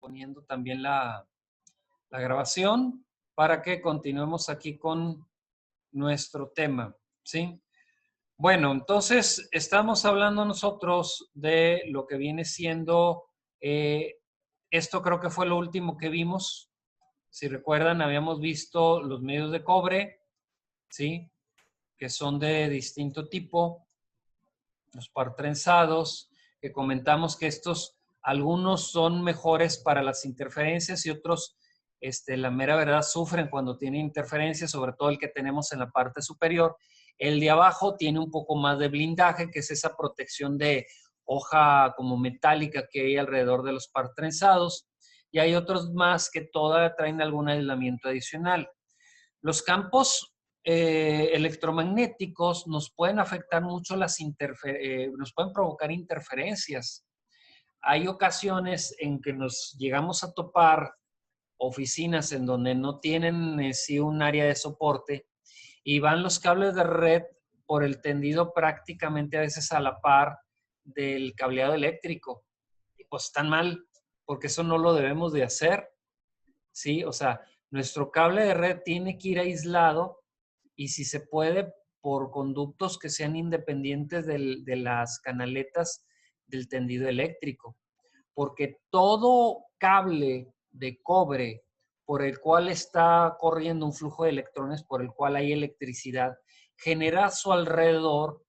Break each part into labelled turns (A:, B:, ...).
A: poniendo también la grabación para que continuemos aquí con nuestro tema, ¿sí? Bueno, entonces estamos hablando nosotros de lo que viene siendo, esto creo que fue lo último que vimos. Si recuerdan, habíamos visto los medios de cobre, ¿sí? Que son de distinto tipo, los par trenzados, que comentamos que estos, algunos son mejores para las interferencias y otros, la mera verdad, sufren cuando tienen interferencias, sobre todo el que tenemos en la parte superior. El de abajo tiene un poco más de blindaje, que es esa protección de hoja como metálica que hay alrededor de los par trenzados, y hay otros más que todavía traen algún aislamiento adicional. Los campos electromagnéticos nos pueden afectar mucho nos pueden provocar interferencias. Hay ocasiones en que nos llegamos a topar oficinas en donde no tienen sí un área de soporte y van los cables de red por el tendido prácticamente a veces a la par del cableado eléctrico. Y pues están mal, porque eso no lo debemos de hacer, ¿sí? O sea, nuestro cable de red tiene que ir aislado y si se puede por conductos que sean independientes de las canaletas del tendido eléctrico, porque todo cable de cobre por el cual está corriendo un flujo de electrones, por el cual hay electricidad, genera a su alrededor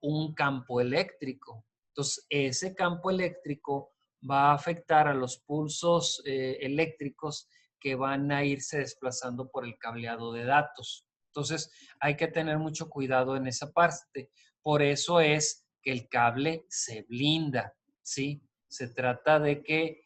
A: un campo eléctrico. Entonces, ese campo eléctrico va a afectar a los pulsos eléctricos que van a irse desplazando por el cableado de datos. Entonces, hay que tener mucho cuidado en esa parte. Por eso es que el cable se blinda, ¿sí? Se trata de que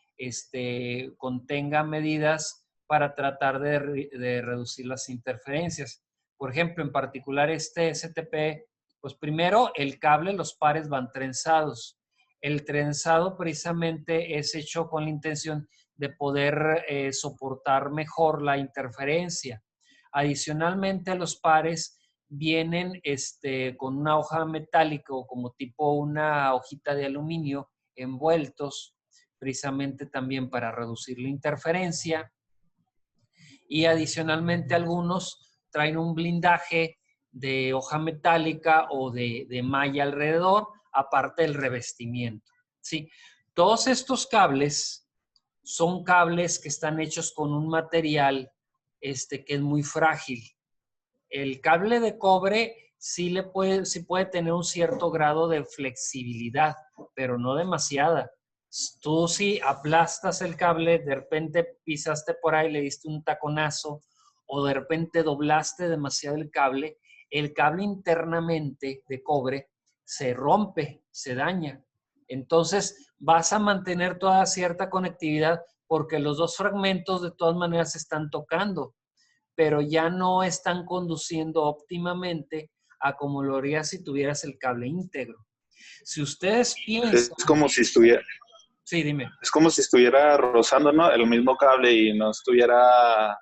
A: contenga medidas para tratar de reducir las interferencias. Por ejemplo, en particular este STP, pues primero el cable, los pares van trenzados. El trenzado precisamente es hecho con la intención de poder soportar mejor la interferencia. Adicionalmente, los pares vienen con una hoja metálica o como tipo una hojita de aluminio envueltos, precisamente también para reducir la interferencia. Y adicionalmente algunos traen un blindaje de hoja metálica o de malla alrededor, aparte del revestimiento, ¿sí? Todos estos cables son cables que están hechos con un material que es muy frágil. El cable de cobre sí puede tener un cierto grado de flexibilidad, pero no demasiada. Tú si aplastas el cable, de repente pisaste por ahí, le diste un taconazo o de repente doblaste demasiado el cable internamente de cobre se rompe, se daña. Entonces vas a mantener toda cierta conectividad porque los dos fragmentos de todas maneras se están tocando, pero ya no están conduciendo óptimamente a como lo harías si tuvieras el cable íntegro. Si ustedes piensan...
B: Es como si estuviera...
A: Sí, dime.
B: Es como si estuviera rozando, ¿no?, el mismo cable y no estuviera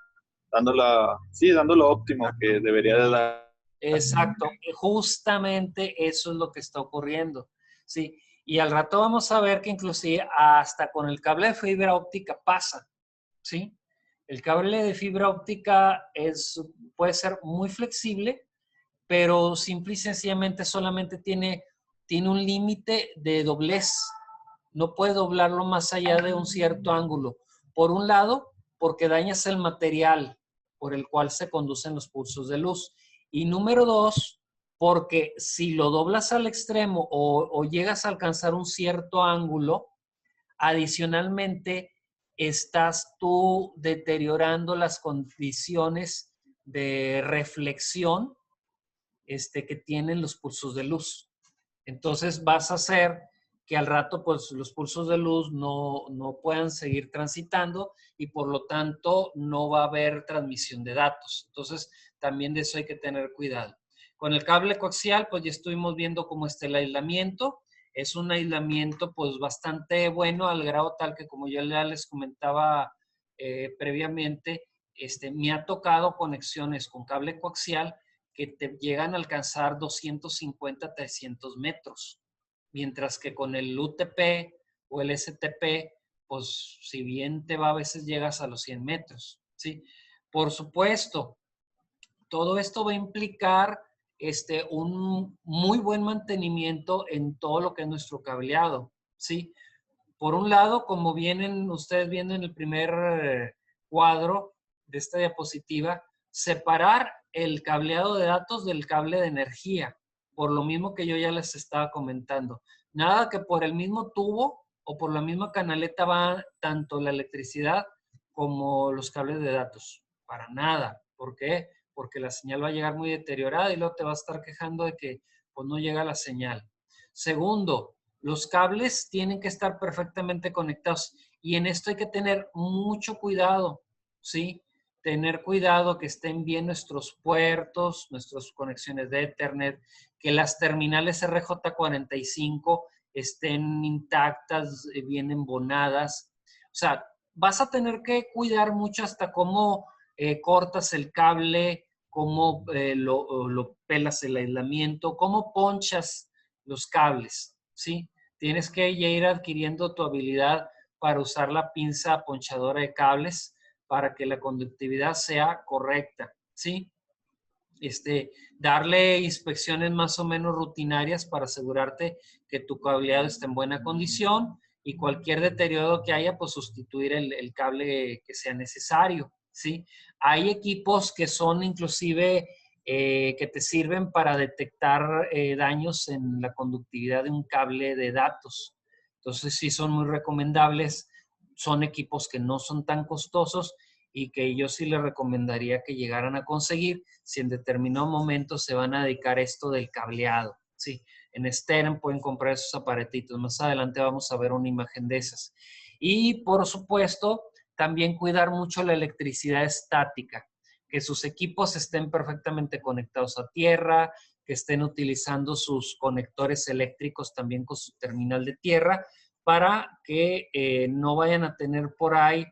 B: dando lo óptimo que debería de dar.
A: Exacto, justamente eso es lo que está ocurriendo, ¿sí? Y al rato vamos a ver que inclusive hasta con el cable de fibra óptica pasa, ¿sí? El cable de fibra óptica puede ser muy flexible, pero simple y sencillamente solamente tiene un límite de doblez. No puede doblarlo más allá de un cierto ángulo. Por un lado, porque dañas el material por el cual se conducen los pulsos de luz. Y número dos, porque si lo doblas al extremo o llegas a alcanzar un cierto ángulo, adicionalmente estás tú deteriorando las condiciones de reflexión que tienen los pulsos de luz. Entonces vas a hacer que al rato pues los pulsos de luz no puedan seguir transitando y por lo tanto no va a haber transmisión de datos. Entonces también de eso hay que tener cuidado. Con el cable coaxial pues ya estuvimos viendo cómo está el aislamiento. Es un aislamiento pues bastante bueno al grado tal que como ya les comentaba previamente, me ha tocado conexiones con cable coaxial que te llegan a alcanzar 250, 300 metros, mientras que con el UTP o el STP, pues si bien te va, a veces llegas a los 100 metros, ¿sí? Por supuesto, todo esto va a implicar un muy buen mantenimiento en todo lo que es nuestro cableado, ¿sí? Por un lado, como vienen ustedes viendo en el primer cuadro de esta diapositiva, separar el cableado de datos del cable de energía, por lo mismo que yo ya les estaba comentando. Nada que por el mismo tubo o por la misma canaleta va tanto la electricidad como los cables de datos. Para nada. ¿Por qué? Porque la señal va a llegar muy deteriorada y luego te va a estar quejando de que pues, no llega la señal. Segundo, los cables tienen que estar perfectamente conectados y en esto hay que tener mucho cuidado, ¿sí? Tener cuidado que estén bien nuestros puertos, nuestras conexiones de Ethernet, que las terminales RJ45 estén intactas, bien embonadas. O sea, vas a tener que cuidar mucho hasta cómo cortas el cable, cómo lo pelas el aislamiento, cómo ponchas los cables, ¿sí? Tienes que ya ir adquiriendo tu habilidad para usar la pinza ponchadora de cables para que la conductividad sea correcta, ¿sí? Darle inspecciones más o menos rutinarias para asegurarte que tu cableado esté en buena condición y cualquier deterioro que haya, pues sustituir el cable que sea necesario, ¿sí? Hay equipos que son inclusive que te sirven para detectar daños en la conductividad de un cable de datos. Entonces, sí son muy recomendables. Son equipos que no son tan costosos y que yo sí les recomendaría que llegaran a conseguir si en determinado momento se van a dedicar a esto del cableado. Sí, en Stern pueden comprar esos aparatitos. Más adelante vamos a ver una imagen de esas. Y por supuesto, también cuidar mucho la electricidad estática, que sus equipos estén perfectamente conectados a tierra, que estén utilizando sus conectores eléctricos también con su terminal de tierra, para que no vayan a tener por ahí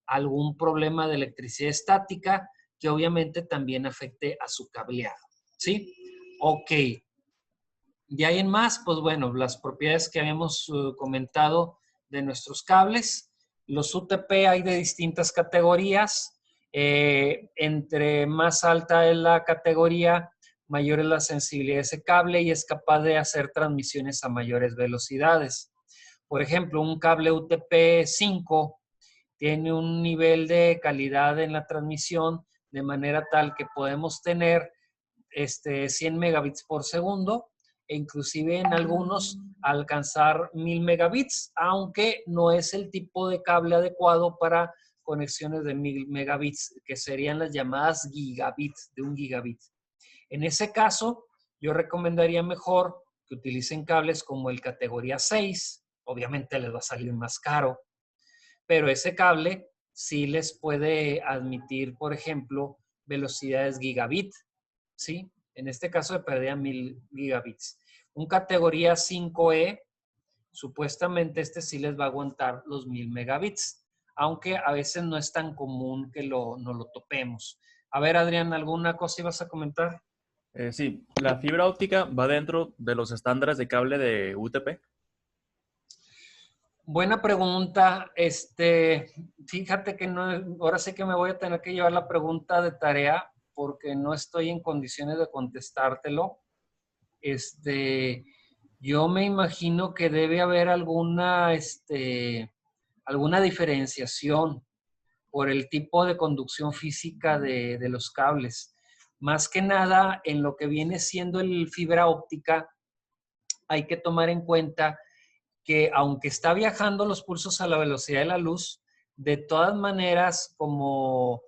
A: algún problema de electricidad estática que obviamente también afecte a su cableado, ¿sí? Ok. De ahí en más, pues bueno, las propiedades que habíamos comentado de nuestros cables. Los UTP hay de distintas categorías. Entre más alta es la categoría, mayor es la sensibilidad de ese cable y es capaz de hacer transmisiones a mayores velocidades. Por ejemplo, un cable UTP 5 tiene un nivel de calidad en la transmisión de manera tal que podemos tener 100 megabits por segundo e inclusive en algunos alcanzar 1000 megabits, aunque no es el tipo de cable adecuado para conexiones de 1000 megabits, que serían las llamadas gigabits, de un gigabit. En ese caso, yo recomendaría mejor que utilicen cables como el categoría 6, obviamente les va a salir más caro, pero ese cable sí les puede admitir, por ejemplo, velocidades gigabit, ¿sí? En este caso de pérdida 1000 gigabits. Un categoría 5E, supuestamente sí les va a aguantar los 1000 megabits, aunque a veces no es tan común que no lo topemos. A ver, Adrián, ¿alguna cosa ibas a comentar?
C: Sí, la fibra óptica va dentro de los estándares de cable de UTP.
A: Buena pregunta. Fíjate que no, ahora sí que me voy a tener que llevar la pregunta de tarea porque no estoy en condiciones de contestártelo. Yo me imagino que debe haber alguna diferenciación por el tipo de conducción física de los cables. Más que nada, en lo que viene siendo el fibra óptica, hay que tomar en cuenta que aunque está viajando los pulsos a la velocidad de la luz, de todas maneras, como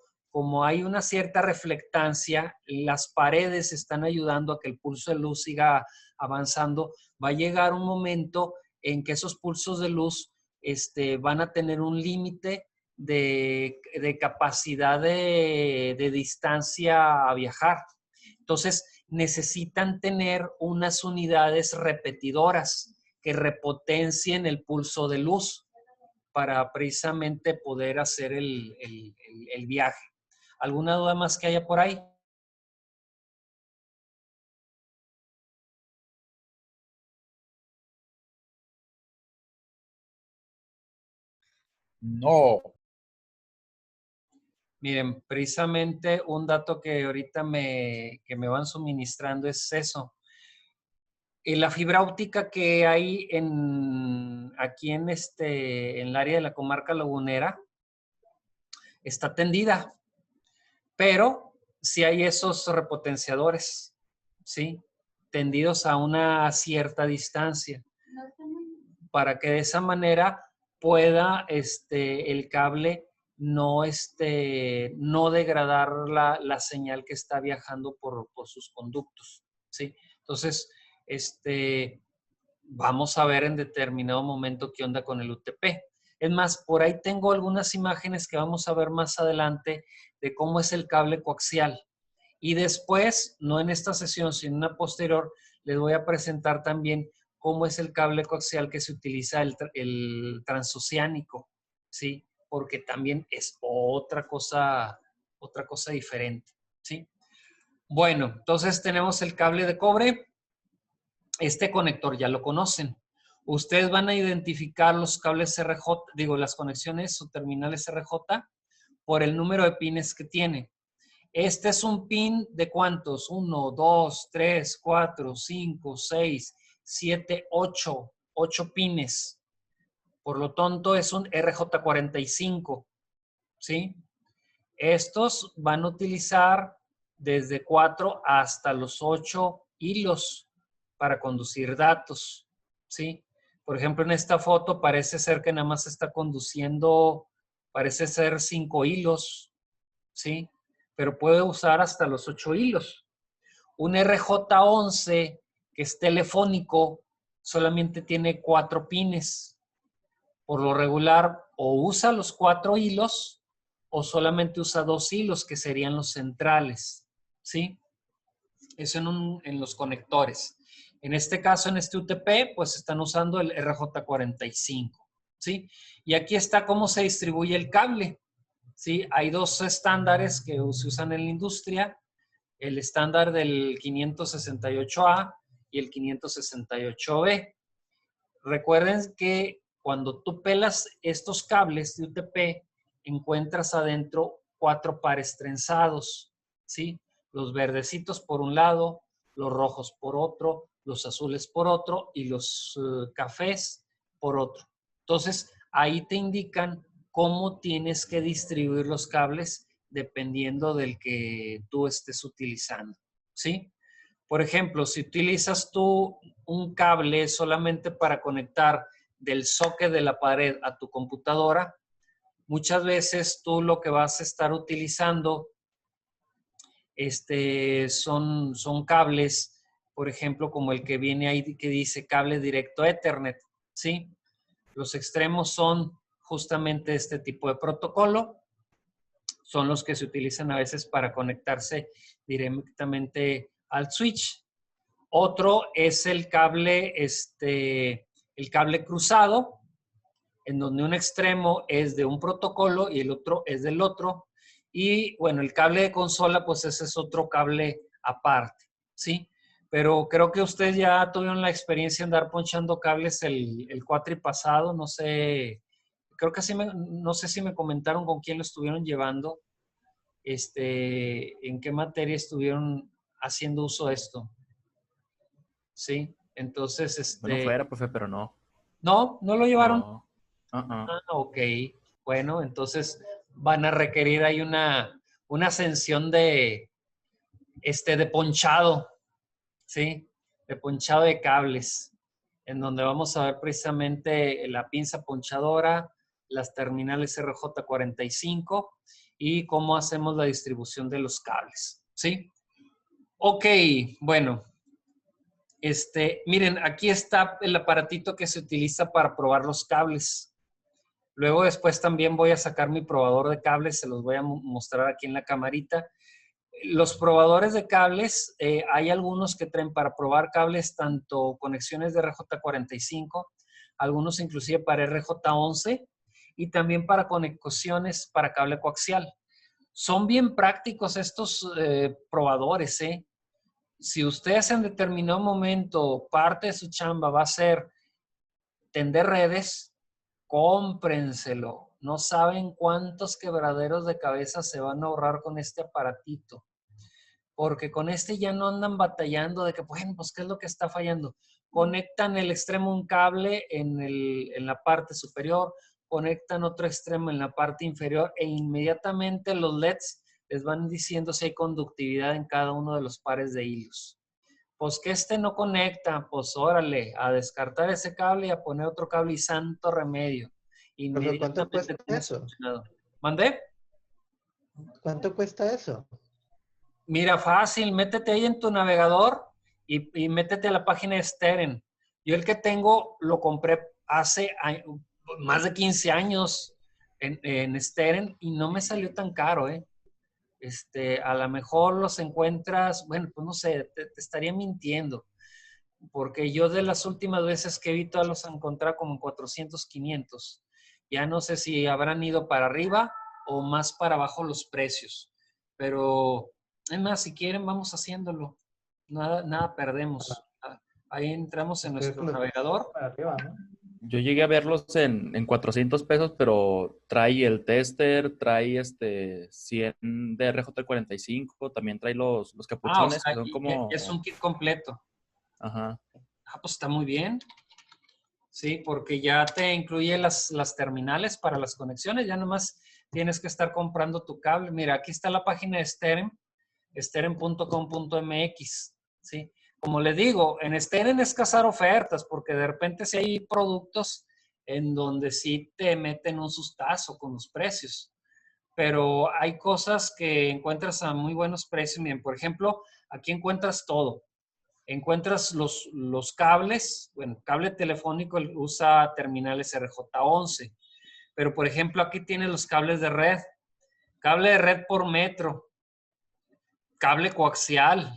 A: hay una cierta reflectancia, las paredes están ayudando a que el pulso de luz siga avanzando. Va a llegar un momento en que esos pulsos de luz van a tener un límite de capacidad de distancia a viajar. Entonces, necesitan tener unas unidades repetidoras que repotencien el pulso de luz para precisamente poder hacer el viaje. ¿Alguna duda más que haya por ahí?
C: No.
A: Miren, precisamente un dato que ahorita que me van suministrando es eso. La fibra óptica que hay aquí en el área de la comarca lagunera está tendida, pero sí hay esos repotenciadores, ¿sí? Tendidos a una cierta distancia, para que de esa manera pueda el cable no degradar la señal que está viajando por sus conductos, ¿sí? Entonces, vamos a ver en determinado momento qué onda con el UTP. Es más, por ahí tengo algunas imágenes que vamos a ver más adelante de cómo es el cable coaxial. Y después, no en esta sesión, sino en una posterior, les voy a presentar también cómo es el cable coaxial que se utiliza el transoceánico, ¿sí? Porque también es otra cosa diferente, ¿sí? Bueno, entonces tenemos el cable de cobre. Este conector ya lo conocen. Ustedes van a identificar los cables RJ, las conexiones o terminales RJ por el número de pines que tiene. Este es un pin de ¿cuántos? 1, 2, 3, 4, 5, 6, 7, 8. 8 pines. Por lo tanto, es un RJ45. ¿Sí? Estos van a utilizar desde 4 hasta los 8 hilos para conducir datos. ¿Sí? Por ejemplo, en esta foto parece ser que nada más está conduciendo, parece ser 5 hilos. ¿Sí? Pero puede usar hasta los 8 hilos. Un RJ11 que es telefónico solamente tiene 4 pines. Por lo regular, o usa los 4 hilos o solamente usa 2 hilos, que serían los centrales. ¿Sí? Eso en los conectores. En este caso, en este UTP, pues están usando el RJ45. ¿Sí? Y aquí está cómo se distribuye el cable. ¿Sí? Hay dos estándares que se usan en la industria, el estándar del 568A y el 568B. Recuerden que cuando tú pelas estos cables de UTP, encuentras adentro 4 pares trenzados, ¿sí? Los verdecitos por un lado, los rojos por otro, los azules por otro y los cafés por otro. Entonces, ahí te indican cómo tienes que distribuir los cables dependiendo del que tú estés utilizando, ¿sí? Por ejemplo, si utilizas tú un cable solamente para conectar del socket de la pared a tu computadora, muchas veces tú lo que vas a estar utilizando son cables, por ejemplo, como el que viene ahí que dice cable directo Ethernet, ¿sí? Los extremos son justamente este tipo de protocolo, son los que se utilizan a veces para conectarse directamente al switch. Otro es el cable cruzado, en donde un extremo es de un protocolo y el otro es del otro. Y bueno, el cable de consola, pues ese es otro cable aparte, ¿sí? Pero creo que ustedes ya tuvieron la experiencia de andar ponchando cables el cuatri pasado, no sé, creo que no sé si me comentaron con quién lo estuvieron llevando, en qué materia estuvieron haciendo uso de esto. Sí, entonces,
C: Bueno, fuera, profe, pero no.
A: no lo llevaron.
C: No.
A: Ah, ok. Bueno, entonces van a requerir ahí una ascensión de ponchado, ¿sí? De ponchado de cables, en donde vamos a ver precisamente la pinza ponchadora, las terminales RJ45 y cómo hacemos la distribución de los cables, ¿sí? Ok, bueno. Miren, aquí está el aparatito que se utiliza para probar los cables. Luego después también voy a sacar mi probador de cables, se los voy a mostrar aquí en la camarita. Los probadores de cables, hay algunos que traen para probar cables, tanto conexiones de RJ45, algunos inclusive para RJ11 y también para conexiones para cable coaxial. Son bien prácticos estos probadores, ¿eh? Si ustedes en determinado momento, parte de su chamba va a ser tender redes, cómprenselo. No saben cuántos quebraderos de cabeza se van a ahorrar con este aparatito. Porque con este ya no andan batallando de que, bueno, pues, ¿qué es lo que está fallando? Conectan el extremo un cable en la parte superior, conectan otro extremo en la parte inferior e inmediatamente los LEDs les van diciendo si hay conductividad en cada uno de los pares de hilos. Pues que este no conecta, pues órale, a descartar ese cable y a poner otro cable y santo remedio.
D: Pero ¿cuánto
A: Inmediatamente
D: cuesta
A: tienes
D: eso?
A: solucionado. ¿Mandé?
D: ¿Cuánto cuesta eso?
A: Mira, fácil, métete ahí en tu navegador y métete a la página de Steren. Yo el que tengo lo compré hace más de 15 años en Steren y no me salió tan caro, ¿eh? A lo mejor los encuentras, bueno, pues no sé, te estaría mintiendo, porque yo de las últimas veces que he visto los encontré como en 400, 500. Ya no sé si habrán ido para arriba o más para abajo los precios, pero es más, si quieren vamos haciéndolo, nada perdemos. Ahí entramos en
D: Creo que
A: nuestro
D: los
A: navegador.
D: para arriba, ¿no?
C: Yo llegué a verlos en 400 pesos, pero trae el tester, trae 100 de RJ45, también trae los
A: O
C: capuchones,
A: sea,
C: que son como...
A: es un kit completo.
C: Ajá.
A: Pues está muy bien. Sí, porque ya te incluye las terminales para las conexiones, ya nomás tienes que estar comprando tu cable. Mira, aquí está la página de Steren, steren.com.mx, ¿sí? Como les digo, en Steren es cazar ofertas, porque de repente sí hay productos en donde sí te meten un sustazo con los precios, pero hay cosas que encuentras a muy buenos precios. Miren, por ejemplo, aquí encuentras todo. Encuentras los cables, bueno, cable telefónico usa terminales RJ11, pero por ejemplo aquí tienes los cables de red, cable de red por metro, cable coaxial,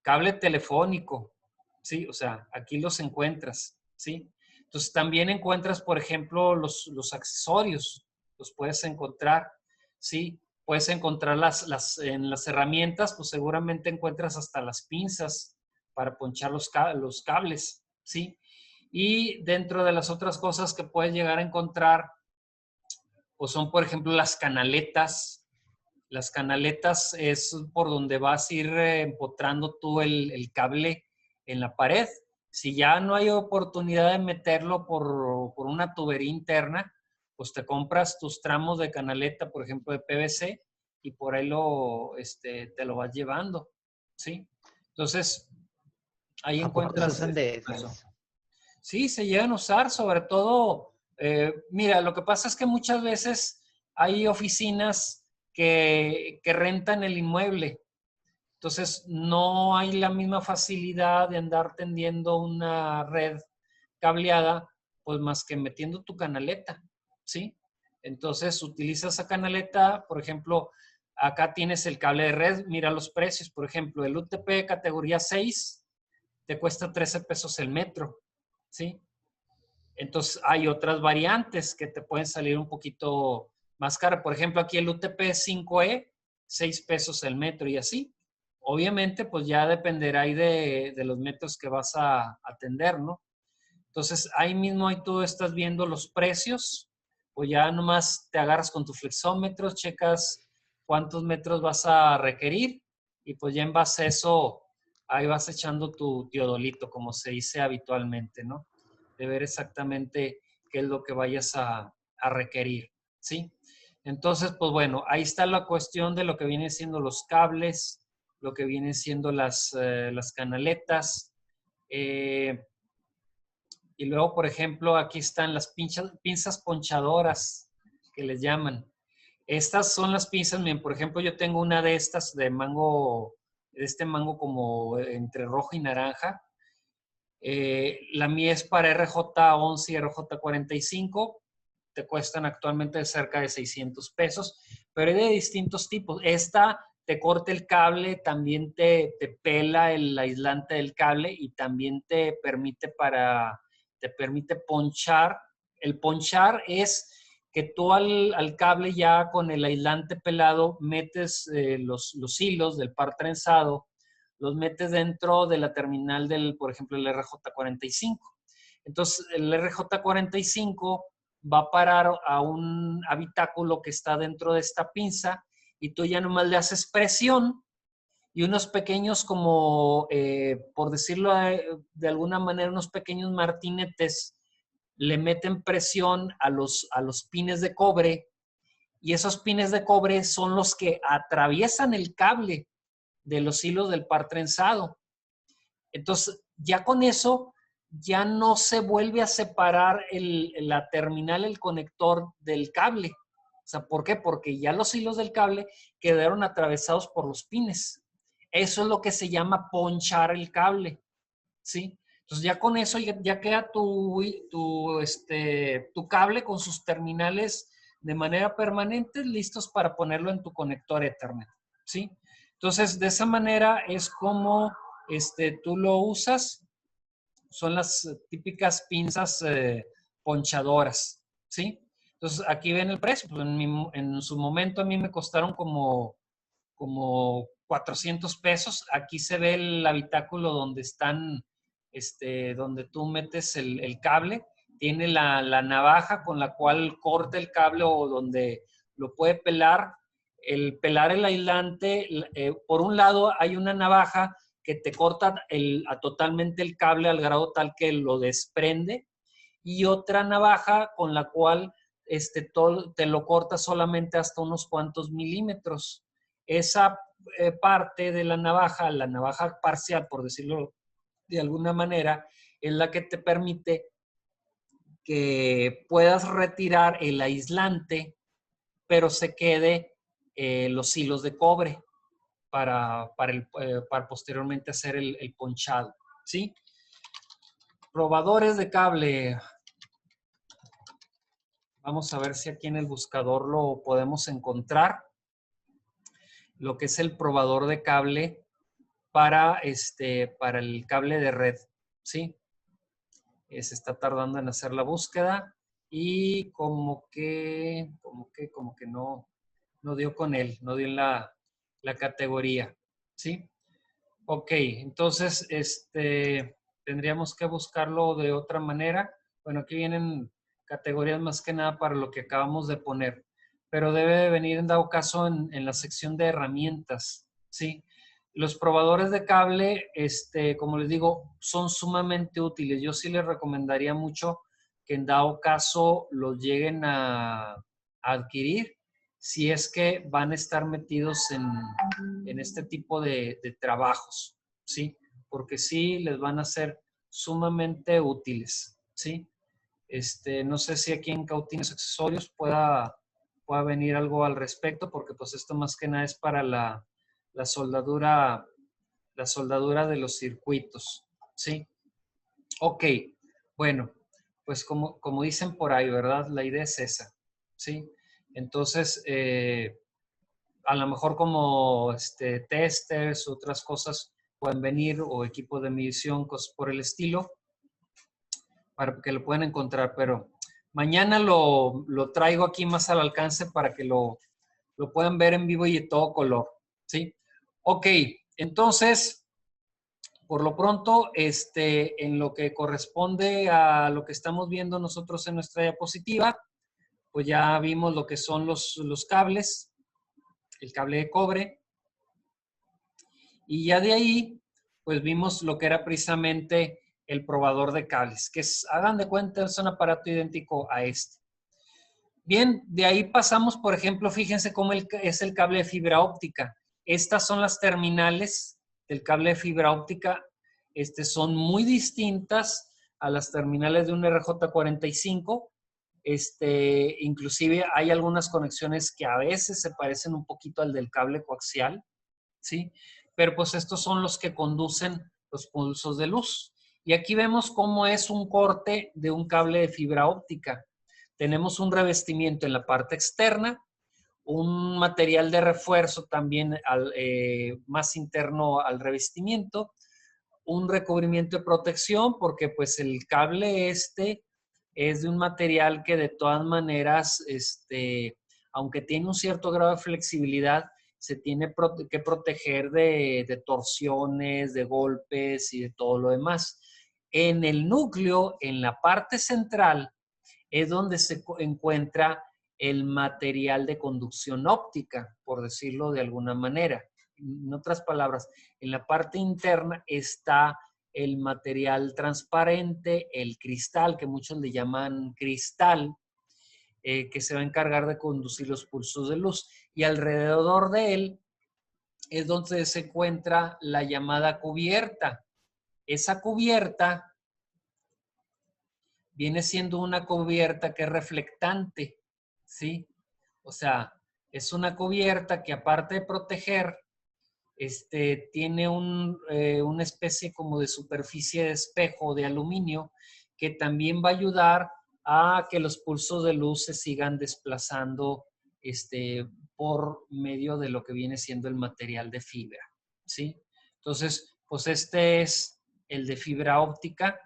A: cable telefónico, ¿sí? O sea, aquí los encuentras, ¿sí? Entonces también encuentras, por ejemplo, los accesorios, los puedes encontrar, ¿sí? Puedes encontrar en las herramientas, pues seguramente encuentras hasta las pinzas para ponchar los cables, ¿sí? Y dentro de las otras cosas que puedes llegar a encontrar, pues son, por ejemplo, las canaletas. Las canaletas es por donde vas a ir empotrando tú el cable en la pared. Si ya no hay oportunidad de meterlo por una tubería interna, pues te compras tus tramos de canaleta, por ejemplo, de PVC, y por ahí te lo vas llevando, ¿sí? Entonces, ahí
D: ¿A poco se
A: encuentras
D: usan de
A: eso.
D: esas?
A: Sí, se llegan a usar, sobre todo, mira, lo que pasa es que muchas veces hay oficinas que rentan el inmueble, entonces no hay la misma facilidad de andar tendiendo una red cableada, pues más que metiendo tu canaleta, ¿sí? Entonces utilizas esa canaleta, por ejemplo, acá tienes el cable de red, mira los precios, por ejemplo, el UTP categoría 6 te cuesta 13 pesos el metro, ¿sí? Entonces hay otras variantes que te pueden salir un poquito más caras. Por ejemplo, aquí el UTP 5E, 6 pesos el metro y así. Obviamente, pues ya dependerá ahí de los metros que vas a atender, ¿no? Entonces, ahí mismo ahí tú estás viendo los precios, pues ya nomás te agarras con tu flexómetro, checas cuántos metros vas a requerir y pues ya en base a eso, ahí vas echando tu teodolito, como se dice habitualmente, ¿no? De ver exactamente qué es lo que vayas a requerir, ¿sí? Entonces, pues bueno, ahí está la cuestión de lo que vienen siendo los cables, lo que vienen siendo las canaletas. Y luego, por ejemplo, aquí están las pinzas ponchadoras que les llaman. Estas son las pinzas, miren, por ejemplo, yo tengo una de estas de mango, de este mango como entre rojo y naranja. La mía es para RJ11 y RJ45. Te cuestan actualmente cerca de 600 pesos, pero hay de distintos tipos. Esta te corta el cable, también te pela el aislante del cable y también te permite ponchar. El ponchar es que tú al cable ya con el aislante pelado metes los hilos del par trenzado, los metes dentro de la terminal del, por ejemplo, el RJ45. Entonces, el RJ45 va a parar a un habitáculo que está dentro de esta pinza y tú ya nomás le haces presión y unos pequeños como, por decirlo de alguna manera, unos pequeños martinetes le meten presión a los pines de cobre y esos pines de cobre son los que atraviesan el cable de los hilos del par trenzado. Entonces, ya con eso, ya no se vuelve a separar la terminal, el conector del cable. O sea, ¿por qué? Porque ya los hilos del cable quedaron atravesados por los pines. Eso es lo que se llama ponchar el cable, ¿sí? Entonces, ya con eso ya queda tu cable con sus terminales de manera permanente listos para ponerlo en tu conector Ethernet, ¿sí? Entonces, de esa manera es como tú lo usas. Son las típicas pinzas ponchadoras, ¿sí? Entonces, aquí ven el precio. Pues en su momento a mí me costaron como 400 pesos. Aquí se ve el habitáculo donde están, donde tú metes el cable. Tiene la navaja con la cual corta el cable o donde lo puede pelar. El pelar el aislante, por un lado hay una navaja que te corta totalmente el cable al grado tal que lo desprende y otra navaja con la cual te lo corta solamente hasta unos cuantos milímetros. Esa parte de la navaja parcial, por decirlo de alguna manera, es la que te permite que puedas retirar el aislante, pero se quede los hilos de cobre para posteriormente hacer el ponchado, ¿sí? Probadores de cable. Vamos a ver si aquí en el buscador lo podemos encontrar. Lo que es el probador de cable para el cable de red, ¿sí? Se está tardando en hacer la búsqueda y como que no dio con él, no dio en la categoría, ¿sí? Ok, entonces tendríamos que buscarlo de otra manera. Bueno, aquí vienen categorías más que nada para lo que acabamos de poner, pero debe de venir en dado caso en la sección de herramientas, ¿sí? Los probadores de cable, como les digo, son sumamente útiles. Yo sí les recomendaría mucho que en dado caso los lleguen a adquirir si es que van a estar metidos en este tipo de trabajos, ¿sí? Porque sí les van a ser sumamente útiles, ¿sí? No sé si aquí en Cautines Accesorios pueda venir algo al respecto, porque pues esto más que nada es para la soldadura de los circuitos, ¿sí? Ok, bueno, pues como dicen por ahí, ¿verdad? La idea es esa, ¿sí? Entonces, a lo mejor como testers, otras cosas pueden venir o equipos de medición, cosas por el estilo, para que lo puedan encontrar, pero mañana lo traigo aquí más al alcance para que lo puedan ver en vivo y de todo color, ¿sí? Ok, entonces, por lo pronto, en lo que corresponde a lo que estamos viendo nosotros en nuestra diapositiva, pues ya vimos lo que son los cables, el cable de cobre, y ya de ahí, pues vimos lo que era precisamente el probador de cables, que hagan de cuenta, es un aparato idéntico a este. Bien, de ahí pasamos, por ejemplo, fíjense cómo es el cable de fibra óptica. Estas son las terminales del cable de fibra óptica. Son muy distintas a las terminales de un RJ45. Inclusive hay algunas conexiones que a veces se parecen un poquito al del cable coaxial, ¿sí? Pero pues estos son los que conducen los pulsos de luz. Y aquí vemos cómo es un corte de un cable de fibra óptica. Tenemos un revestimiento en la parte externa, un material de refuerzo también más interno al revestimiento, un recubrimiento de protección, porque pues el cable es de un material que de todas maneras, aunque tiene un cierto grado de flexibilidad, se tiene que proteger de torsiones, de golpes y de todo lo demás. En el núcleo, en la parte central, es donde se encuentra el material de conducción óptica, por decirlo de alguna manera. En otras palabras, en la parte interna está el material transparente, el cristal, que muchos le llaman cristal, que se va a encargar de conducir los pulsos de luz. Y alrededor de él es donde se encuentra la llamada cubierta. Esa cubierta viene siendo una cubierta que es reflectante, ¿sí? O sea, es una cubierta que aparte de proteger, tiene una especie como de superficie de espejo de aluminio que también va a ayudar a que los pulsos de luz se sigan desplazando por medio de lo que viene siendo el material de fibra, ¿sí? Entonces, pues este es el de fibra óptica.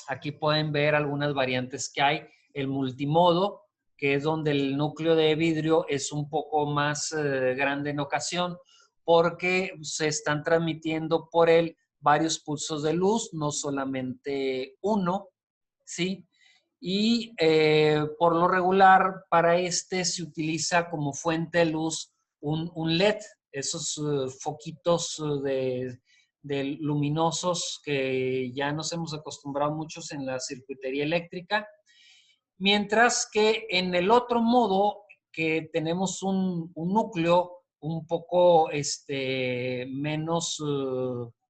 A: Aquí pueden ver algunas variantes que hay. El multimodo, que es donde el núcleo de vidrio es un poco más grande en ocasión, porque se están transmitiendo por él varios pulsos de luz, no solamente uno, ¿sí? Y por lo regular, para se utiliza como fuente de luz un LED, esos foquitos de luminosos que ya nos hemos acostumbrado muchos en la circuitería eléctrica, mientras que en el otro modo, que tenemos un núcleo un poco menos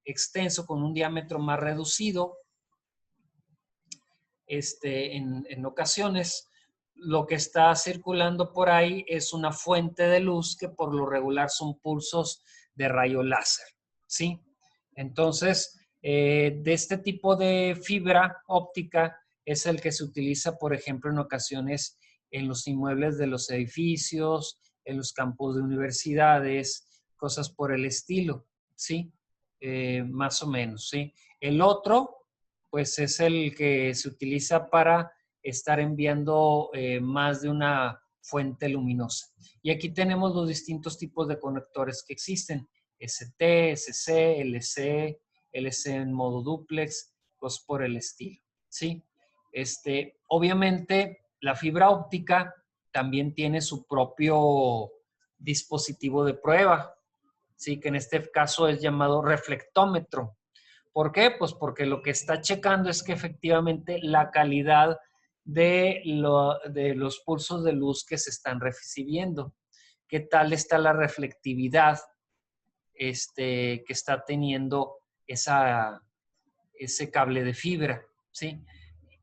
A: extenso, con un diámetro más reducido, en ocasiones, lo que está circulando por ahí es una fuente de luz que por lo regular son pulsos de rayo láser, ¿sí? Entonces, de este tipo de fibra óptica es el que se utiliza, por ejemplo, en ocasiones en los inmuebles de los edificios, en los campos de universidades, cosas por el estilo, ¿sí? Más o menos, ¿sí? El otro, pues es el que se utiliza para estar enviando más de una fuente luminosa. Y aquí tenemos los distintos tipos de conectores que existen. ST, SC, LC, LC en modo duplex, pues por el estilo, ¿sí? Obviamente, la fibra óptica también tiene su propio dispositivo de prueba, ¿sí? Que en este caso es llamado reflectómetro. ¿Por qué? Pues porque lo que está checando es que efectivamente la calidad de los pulsos de luz que se están recibiendo. ¿Qué tal está la reflectividad que está teniendo ese cable de fibra? ¿Sí?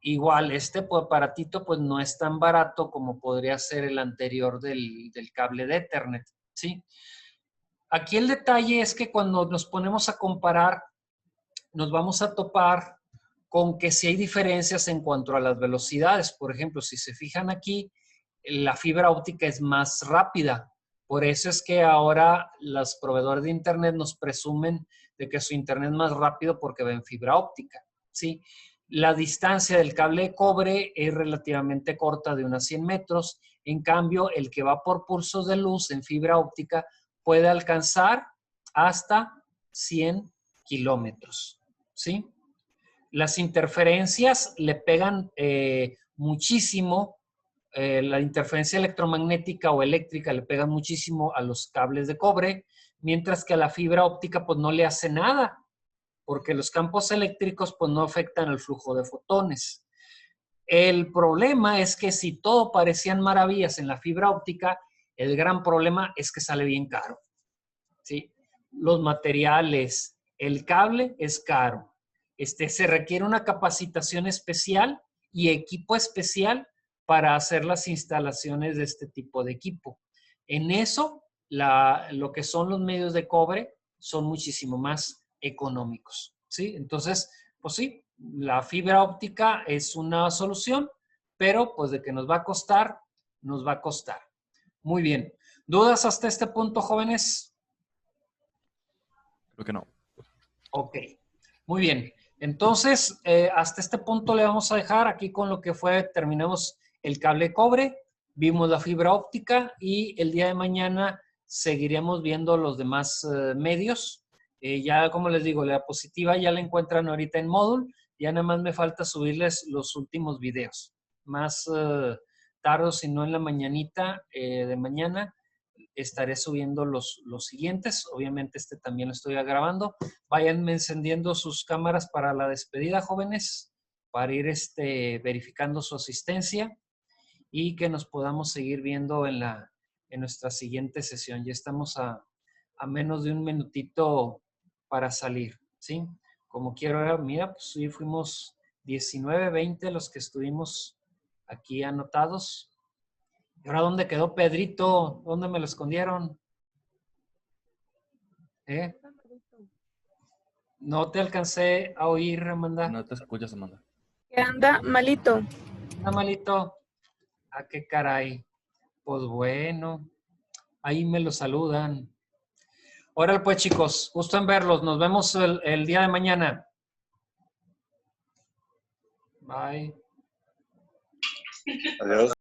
A: Igual, pues, aparatito pues no es tan barato como podría ser el anterior del cable de Ethernet, ¿sí? Aquí el detalle es que cuando nos ponemos a comparar, nos vamos a topar con que si hay diferencias en cuanto a las velocidades. Por ejemplo, si se fijan aquí, la fibra óptica es más rápida. Por eso es que ahora los proveedores de Internet nos presumen de que su Internet es más rápido porque va en fibra óptica, ¿sí? La distancia del cable de cobre es relativamente corta, de unos 100 metros. En cambio, el que va por pulsos de luz en fibra óptica puede alcanzar hasta 100 kilómetros, ¿sí? Las interferencias le pegan muchísimo, la interferencia electromagnética o eléctrica le pega muchísimo a los cables de cobre, mientras que a la fibra óptica pues no le hace nada, porque los campos eléctricos pues no afectan el flujo de fotones. El problema es que si todo parecían maravillas en la fibra óptica, el gran problema es que sale bien caro, ¿sí? Los materiales, el cable es caro. Se requiere una capacitación especial y equipo especial para hacer las instalaciones de este tipo de equipo. En eso, lo que son los medios de cobre son muchísimo más económicos, ¿sí? Entonces, pues sí, la fibra óptica es una solución, pero pues de que nos va a costar, nos va a costar. Muy bien. ¿Dudas hasta este punto, jóvenes?
C: Creo que no.
A: Ok. Muy bien. Entonces, hasta este punto le vamos a dejar aquí con lo que terminamos el cable de cobre, vimos la fibra óptica y el día de mañana seguiremos viendo los demás medios. Ya, como les digo, la diapositiva ya la encuentran ahorita en Moodle, ya nada más me falta subirles los últimos videos. más tarde, si no en la mañanita de mañana, estaré subiendo los siguientes. Obviamente este también lo estoy grabando. Váyanme encendiendo sus cámaras para la despedida, jóvenes, para ir verificando su asistencia y que nos podamos seguir viendo en nuestra siguiente sesión. Ya estamos a menos de un minutito para salir, ¿sí? Como quiero, mira, pues sí fuimos 19, 20 los que estuvimos aquí anotados. ¿Y ahora dónde quedó Pedrito? ¿Dónde me lo escondieron? No te alcancé a oír, Amanda.
C: No te escuchas, Amanda.
E: Que anda malito.
A: ¿Anda malito? Ah, qué caray. Pues bueno, ahí me lo saludan. Órale pues, chicos, gusto en verlos. Nos vemos el día de mañana. Bye.
B: Adiós.